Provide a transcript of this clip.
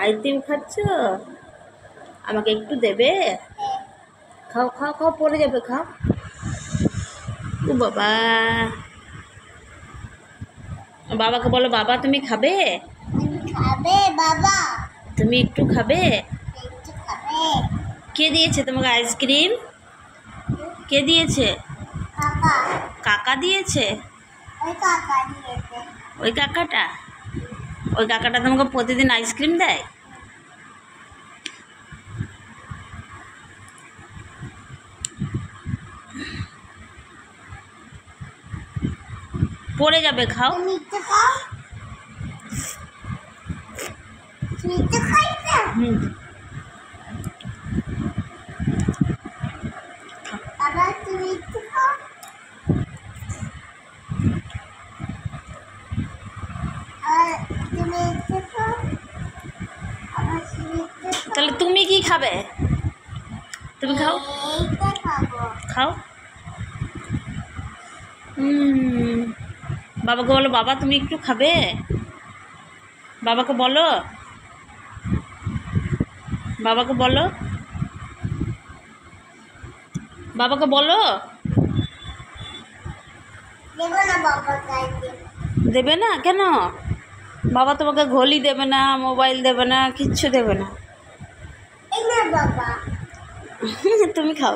Ice cream খাচ্ছ? আমাকে একটু দেবে? খাও খাও খাও, পড়ে যাবে, খাও। ও বাবা, বাবাকে বলো, বাবা তুমি খাবে? খাবে বাবা, তুমি একটু খাবে? একটু খাবে। কে দিয়েছে তোমাকে আইসক্রিম? কে দিয়েছে? কাকা, কাকা দিয়েছে? ওই কাকা দিয়েছে। ওই কাকাটা? ওই কাকাটা তোমাকে প্রতিদিন আইসক্রিম দেয়? পড়ে যাবে, খাও। তুমি একটু খাও, তুমি একটু খাইতে। বাবা তুমি একটু খাও। আর তুমি একটু খাও। আবার তুমি একটু খাও। তাহলে তুমি কি খাবে? তুমি খাও, এইটা খাবো। খাও। বাবাকে বলো, বাবা তুমি একটু খাবে? বাবাকে বলো, বাবাকে বলো, বাবাকে বলো। দেবো না বাবা খাইতে। দেবে না কেন? বাবা তোমাকে ঘড়ি দেবে না, মোবাইল দেবে না, কিচ্ছু দেবে না। এই না বাবা। তুমি খাও।